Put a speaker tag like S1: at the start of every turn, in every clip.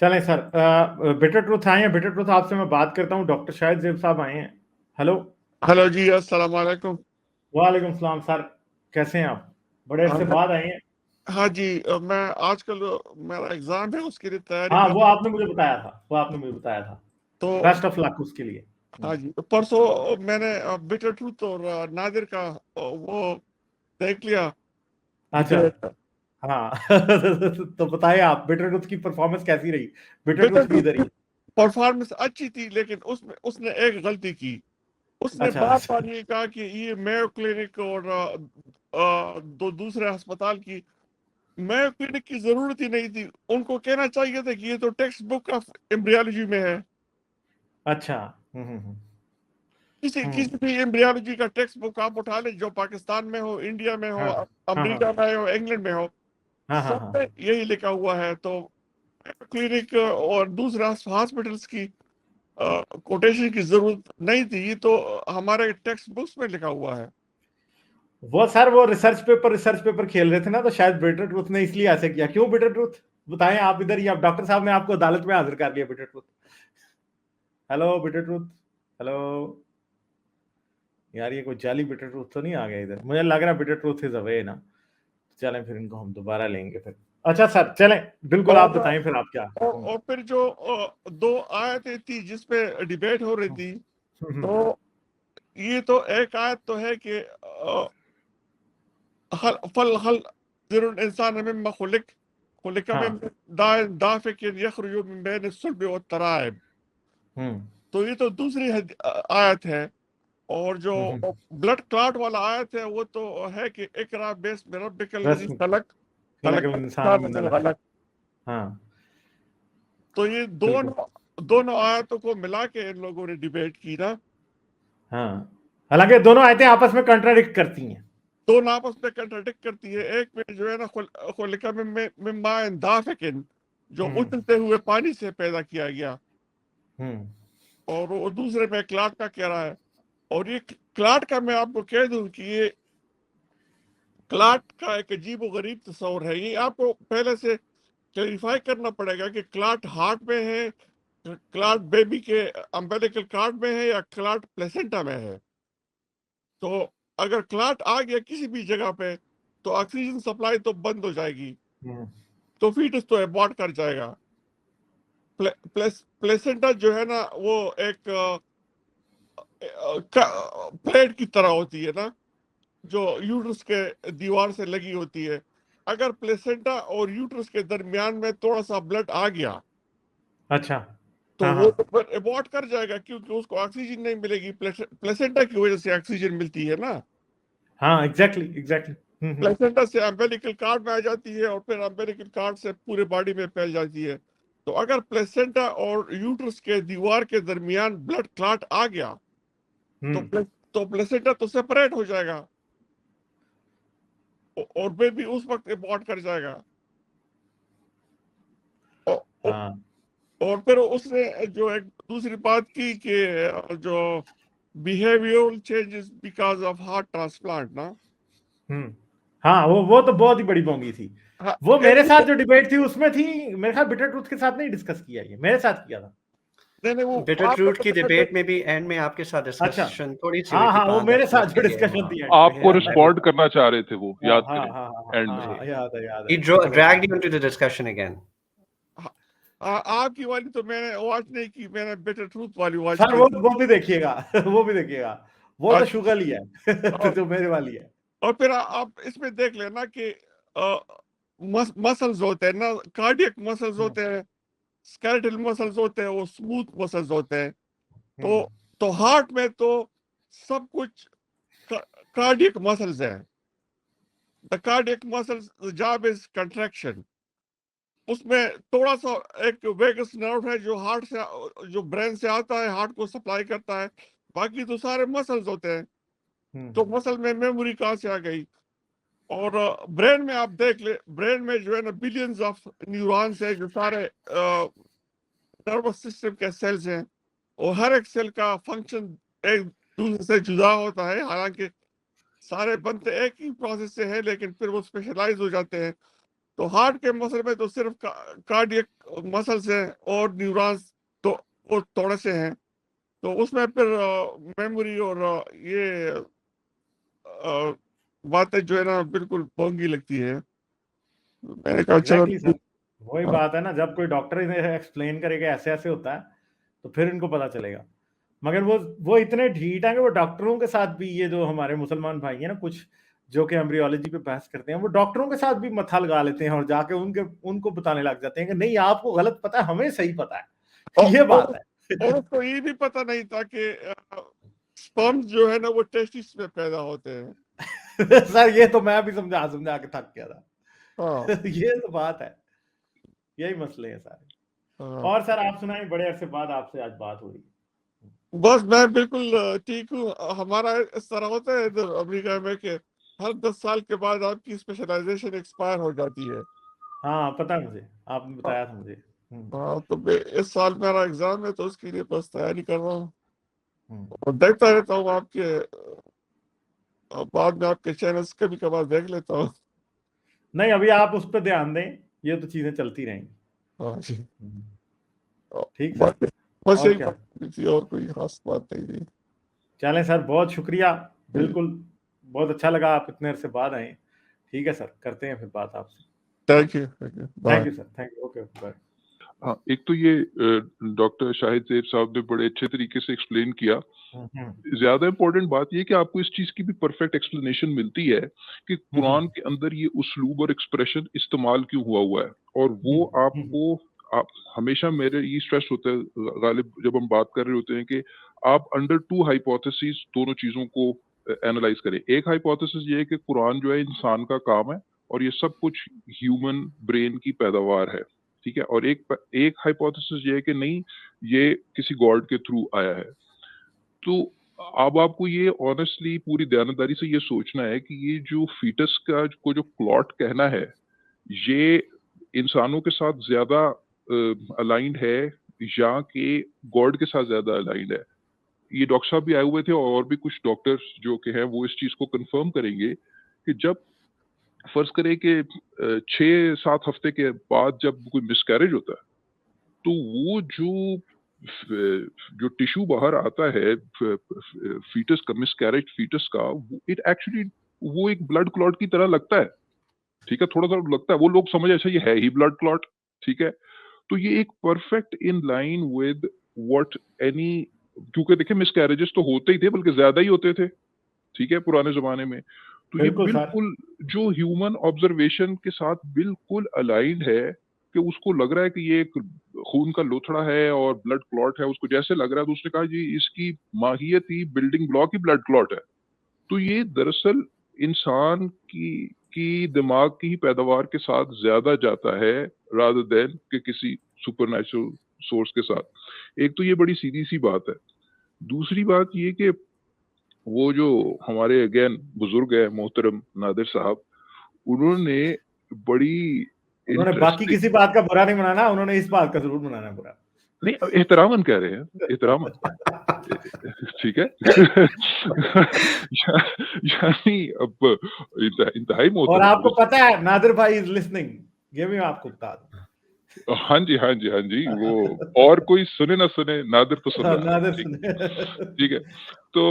S1: چلیں سر better truth آئے ہیں. بیٹر ٹروتھ آپ سے میں بات کرتا ہوں. ڈاکٹر شاہد زیب صاحب آئے ہیں. ہلو.
S2: ہلو جی، السلام علیکم.
S1: وعلیکم السلام سر, کیسے ہیں آپ؟ بڑے عرصے بعد آئے ہیں.
S2: ہاں جی، میں آج کل میرا ایگزام ہے، اس کے لیے تیاری
S1: ہاں
S2: کر
S1: وہ آپ نے مجھے بتایا تھا.
S2: تو
S1: بیسٹ آف لک اس کے لیے.
S2: ہاں جی، پرسوں میں نے بیٹر ٹروتھ اور نادر کا وہ دیکھ لیا.
S1: اچھا ہاں تو بتائیں آپ بیٹر ٹروتھ کی پرفارمنس کیسی رہی؟ بیٹر
S2: بیٹر
S1: ٹروتھ بھی ادھر ہی.
S2: پرفارمنس اچھی تھی، لیکن اس نے ایک غلطی کی. اس نے
S1: اچھا
S2: بار بار یہ کہا کہ یہ میو کلینک اور دوسرے ہسپتال کی میو کلینک کی ضرورت ہی نہیں تھی. ان کو کہنا چاہیے تھا کہ یہ تو ٹیکسٹ بک آف ایمبریالوجی میں ہے.
S1: اچھا
S2: کسی بھی ایمبریالوجی کا ٹیکسٹ بک آپ اٹھا لیں، جو پاکستان میں ہو، انڈیا میں ہو، امریکہ میں ہو، انگلینڈ میں ہو، سب میں یہی لکھا ہوا ہے. تو کلینک اور دوسرے ہاسپٹلس کی کوٹیشن کی ضرورت نہیں تھی. یہ تو ہمارے ٹیکسٹ بکس میں لکھا ہوا ہے.
S1: وہ سر وہ ریسرچ پیپر کھیل رہے تھے نا, تو شاید بیٹر ٹروتھ نے اس لیے ایسے کیا. کیوں بیٹر ٹروتھ بتائیں آپ ادھر ہی. آپ ڈاکٹر صاحب نے آپ کو عدالت میں حاضر کر لیا better truth. Hello better truth. Hello یار, یہ کوئی جعلی بیٹر ٹروتھ تو نہیں آ گیا ادھر؟ مجھے لگ رہا ہے بیٹر ٹروتھ از اوے نا. چلیں پھر ان کو ہم دوبارہ لیں گے پھر. اچھا سر چلیں, بالکل آپ بتائیں پھر آپ کیا.
S2: اور پھر جو دو آیتیں تھی جس پہ ڈیبیٹ ہو رہی تھی, تو یہ تو ایک آیت تو ہے کہ فل ذر الانسان مما خلق من دافق یخرج من بین الصلب والترائب. تو یہ تو دوسری آیت ہے. اور جو بلڈ کلاٹ والا آیت ہے وہ تو ہے کہ اقرا بسم ربک الذی خلق الانسان من علق.
S1: ہاں
S2: تو یہ دونوں آیتوں کو ملا کے ان لوگوں نے ڈیبیٹ کی نا.
S1: ہاں, حالانکہ دونوں آیتیں آپس میں کنٹراڈکٹ کرتی ہیں.
S2: دونوں آپس میں کنٹراڈکٹ کرتی ہے. ایک میں جو ہے نا خلق من ماء دافق, جو اچھلتے ہوئے پانی سے پیدا کیا گیا, اور وہ دوسرے میں کلاٹ کا کہہ رہا ہے. اور یہ کلاٹ کا میں آپ کو کہہ دوں کہ یہ کلاٹ کا ایک عجیب و غریب تصور ہے. یہ آپ کو پہلے سے کلیریفائی کرنا پڑے گا کہ کلاٹ ہارٹ میں ہے, کلاٹ بیبی کے امبیلیکل کارڈ میں ہے, یا کلاٹ پلیسنٹا میں ہے. تو اگر کلاٹ آ گیا کسی بھی جگہ پہ تو آکسیجن سپلائی تو بند ہو جائے گی, تو فیٹس تو ایبارٹ کر جائے گا. پلیسنٹا جو ہے نا وہ ایک پلیٹ کی طرح ہوتی ہے نا, جو یوٹرس کے دیوار سے لگی ہوتی ہے. اگر پلیسنٹا اور یوٹرس کے درمیان میں تھوڑا سا بلڈ آ گیا,
S1: اچھا
S2: تو وہ ایبارٹ کر جائے گا, کیونکہ اس کو آکسیجن نہیں ملے گی. پلیسنٹا کی وجہ سے آکسیجن ملتی ہے نا.
S1: ہاں ایگزیکٹلی
S2: پلیسنٹا سے امبیلیکل کارڈ میں آ جاتی ہے, اور پھر امبیلیکل کارڈ سے پورے باڈی میں پھیل جاتی ہے. تو اگر پلیسنٹا اور یوٹرس کے دیوار کے درمیان بلڈ کلاٹ آ گیا تو پلیسنٹا تو سیپریٹ ہو جائے گا, اور بیبی اس وقت ایبارٹ کر جائے گا. اور پھر اس نے جو ایک دوسری بات کی کہ جو behavioral changes because of heart transplant نا.
S1: ہاں وہ تو بہت ہی بڑی بونگی تھی. وہ میرے ساتھ جو ڈیبیٹ تھی اس میں تھی, میرے خیال بیٹر ٹروتھ کے ساتھ نہیں ڈسکس کیا, یہ میرے ساتھ کیا تھا.
S3: بیٹر ٹروتھ کی ڈیبیٹ میں بھی اینڈ میں آپ کے ساتھ ڈسکشن تھوڑی سی ہوئی تھی.
S1: ہاں وہ میرے ساتھ جو ڈسکشن تھی
S4: آپ کو رسپونڈ کرنا چاہ رہے تھے, وہ یاد کریں اینڈ میں.
S3: He dragged you into the discussion again.
S2: آپ کی والی تو میں نے واچ نہیں کی, میں نے بیٹر ٹروتھ والی واچ
S1: سر
S2: کی.
S1: وہ بھی دیکھیے گا, وہ تو شوگر ہی ہے جو میرے والی ہے.
S2: اور پھر آپ اس میں دیکھ لینا کہ مسلز ہوتے ہیں نا, کارڈیک مسلز ہوتے ہیں, اسکیلیٹل مسلز ہوتے ہیں, وہ اسموتھ مسلز ہوتے ہیں. تو ہارٹ میں تو سب کچھ کارڈیک مسلز ہیں. The cardiac muscles, the job is contraction. اس میں تھوڑا سا ایک ویگس نرو ہے جو ہارٹ سے, جو برین سے آتا ہے, ہارٹ کو سپلائی کرتا ہے. باقی تو سارے مسلز ہوتے ہیں. تو مسل میں میموری کہاں سے آ گئی؟ اور برین میں آپ دیکھ لیں, برین میں جو ہے نا بلینز آف نیورونز ہیں, جو سارے نروس سسٹم کے سیلز ہیں, اور ہر ایک سیل کا فنکشن ایک دوسرے سے جدا ہوتا ہے. حالانکہ سارے بنتے ایک ہی پروسیس سے ہیں, لیکن پھر وہ اسپیشلائز ہو جاتے ہیں. تو ہارٹ کے مسل میں تو صرف کارڈیک مسلس ہیں اور نیورونس تو وہ تھوڑے سے ہیں، تو اس میں پھر میموری اور یہ باتیں جو ہے نا بالکل بونگی لگتی ہے. میں نے کہا چلو
S1: Exactly sir. وہی بات ہے نا، جب کوئی ڈاکٹر انہیں ایکسپلین کرے گا ایسے ایسے ہوتا ہے تو پھر ان کو پتا چلے گا. مگر وہ اتنے ڈھیٹ ہیں کہ وہ ڈاکٹروں کے ساتھ بھی، یہ جو ہمارے مسلمان بھائی ہیں نا کچھ جو کہ ایمبریولوجی پہ بحث کرتے ہیں، وہ ڈاکٹروں کے ساتھ بھی متھا لگا لیتے ہیں اور جا کے ان کو بتانے لگ جاتے ہیں کہ نہیں آپ کو غلط پتا ہے، ہمیں صحیح پتا ہے. یہ بات ہے.
S2: اور اس کو یہ بھی پتہ نہیں تھا کہ سپرمز جو ہے نا وہ ٹیسٹس میں پیدا ہوتے ہیں.
S1: سر یہ تو میں بھی سمجھا کے تھک گیا تھا. یہ تو بات ہے، یہی مسئلے ہیں سارے. اور سر آپ سنائیں، بڑے عرصے بعد آپ سے آج بات ہو رہی ہے.
S2: بس میں بالکل ٹھیک ہوں. ہمارا اس طرح ہوتا ہے ادھر امریکہ میں کہ ہر 10 سال کے بعد آپ کی اسپیشلائزیشن ایکسپائر ہو جاتی ہے.
S1: ہاں پتہ ہے مجھے، آپ نے بتایا تھا مجھے.
S2: ہاں تو اس سال میرا ایگزام ہے تو اس کے لیے بس تیاری کر رہا ہوں اور دیکھتا رہتا ہوں آپ کے بعد میں آپ کے چینلز کبھی کبھار دیکھ لیتا ہوں.
S1: نہیں ابھی آپ اس پہ دھیان دیں، یہ تو چیزیں چلتی رہیں گی. ٹھیک سر،
S2: بس
S1: اور
S2: یہی
S1: کیا،
S2: بات تھی اور کوئی خاص بات نہیں تھی.
S1: چلیں سر بہت شکریہ، بالکل بہت اچھا لگا آپ اتنے عرصے بعد آئیں. ٹھیک ہے سر، کرتے ہیں پھر بات آپ سے.
S2: Thank you
S1: thank you sir, thank you. Okay bye.
S4: ہاں ایک تو یہ ڈاکٹر شاہد زیب صاحب نے بڑے اچھے طریقے سے ایکسپلین کیا. زیادہ امپورٹنٹ بات یہ کہ آپ کو اس چیز کی بھی پرفیکٹ ایکسپلینیشن ملتی ہے کہ قرآن کے اندر یہ اسلوب اور ایکسپریشن استعمال کیوں ہوا ہے، اور وہ آپ کو ہمیشہ میرے یہ اسٹریس ہوتا ہے غالب جب ہم بات کر رہے ہوتے ہیں کہ آپ انڈر 2 ہائپوتھیسز دونوں چیزوں کو اینالائز کریں. ایک ہائپوتھیسز یہ ہے کہ قرآن جو ہے انسان کا کام ہے اور یہ سب کچھ ہیومن برین کی پیداوار ہے، ٹھیک ہے. اور ایک ہائپوتھیسس یہ ہے کہ نہیں، یہ کسی گاڈ کے تھرو آیا ہے. تو اب آپ کو یہ آنیسٹلی پوری دیانتداری سے یہ سوچنا ہے کہ یہ جو فیٹس کا کو جو کلاٹ کہنا ہے، یہ انسانوں کے ساتھ زیادہ الائنڈ ہے یا کہ گاڈ کے ساتھ زیادہ الائنڈ ہے. یہ ڈاکٹر صاحب بھی آئے ہوئے تھے اور بھی کچھ ڈاکٹرز جو کہ ہیں وہ اس چیز کو کنفرم کریں گے کہ جب فرض کرے کہ 6-7 ہفتے کے بعد جب کوئی مس کیریج ہوتا ہے تو وہ جو ٹیشو باہر آتا ہے فیٹس کا، مس کیریج فیٹس کا، ایکچولی وہ ایک بلڈ کلاٹ کی طرح لگتا ہے، ٹھیک ہے. تھوڑا سا لگتا ہے، وہ لوگ سمجھ ایسا یہ ہے ہی بلڈ کلاٹ، ٹھیک ہے. تو یہ ایک perfect in line with what any, کیونکہ دیکھیں مس کیریجز تو ہوتے ہی تھے بلکہ زیادہ ہی ہوتے تھے، ٹھیک ہے، پرانے زمانے میں. تو یہ بالکل جو ہیومن آبزرویشن کے ساتھ بالکل الائنڈ ہے کہ اس کو لگ رہا ہے کہ یہ ایک خون کا لوتھڑا ہے اور بلڈ کلاٹ ہے، اس کو جیسے لگ رہا ہے تو اس نے کہا جی اس کی ماہیت ہی بلڈنگ بلاک ہی بلڈ کلاٹ ہے. تو یہ دراصل انسان کی دماغ کی ہی پیداوار کے ساتھ زیادہ جاتا ہے rather than کہ کسی سپر نیچرل سورس کے ساتھ. ایک تو یہ بڑی سیدھی سی بات ہے. دوسری بات یہ کہ وہ جو ہمارے اگین بزرگ ہے محترم نادر صاحب، انہوں نے
S1: باقی کسی بات کا برا نہیں منانا، انہوں نے اس بات کا ضرور منانا برا.
S4: نہیں، احتراماً کہہ رہے ہیں، احتراماً، ٹھیک ہے. یعنی اب انتہائی محترم.
S1: اور آپ کو پتا ہے نادر بھائی از لسننگ، یہ بھی میں آپ کو بتا دوں.
S4: ہاں جی ہاں جی ہاں جی، وہ اور کوئی سنے نہ سنے، نادر تو سن رہا ہے، ٹھیک ہے. تو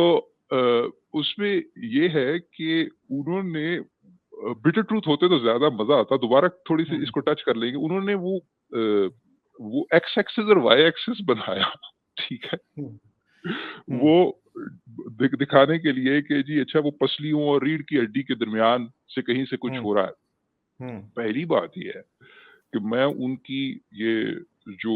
S4: اس میں یہ ہے کہ انہوں نے بٹر ٹروتھ ہوتے تو زیادہ مزہ آتا. دوبارہ تھوڑی سی اس کو ٹچ کر لیں گے. انہوں نے وہ ایکس ایکسس اور وائی ایکسس بنایا، ٹھیک ہے، وہ دکھانے کے لیے کہ جی اچھا وہ پسلیوں اور ریڑھ کی ہڈی کے درمیان سے کہیں سے کچھ ہو رہا ہے. پہلی بات یہ ہے کہ میں ان کی یہ جو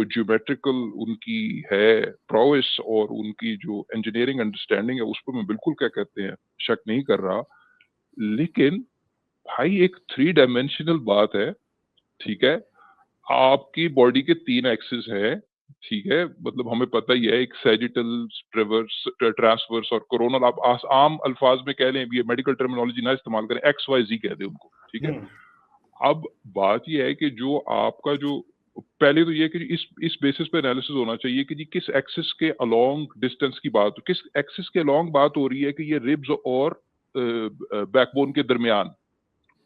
S4: جیومیٹریکل ان کی ہے پرویس اور ان کی جو انجینئرنگ انڈرسٹینڈنگ ہے اس پہ میں بالکل کیا کہتے ہیں شک نہیں کر رہا. لیکن بھائی ایک 3 ڈائمینشنل بات ہے، ٹھیک ہے. آپ کی باڈی کے 3 ایکسس ہے، ٹھیک ہے. مطلب ہمیں پتہ ہی ہے ایک سیجیٹل، ٹرانسورس اور کورونل. آپ عام الفاظ میں کہہ لیں، یہ میڈیکل ٹرمینالوجی نہ استعمال کریں، ایکس وائی زی کہہ دیں ان کو، ٹھیک ہے. اب بات یہ ہے کہ جو آپ کا جو پہلے تو یہ کہ اس بیسس پہ انالیسس ہونا چاہیے کہ جی کس ایکسس کے الانگ ڈسٹینس کی بات، کس ایکسس کے الانگ بات ہو رہی ہے کہ یہ ربز اور بیک بون کے درمیان.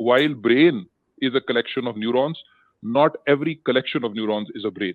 S4: while brain is a collection of neurons, not every collection of neurons is a brain,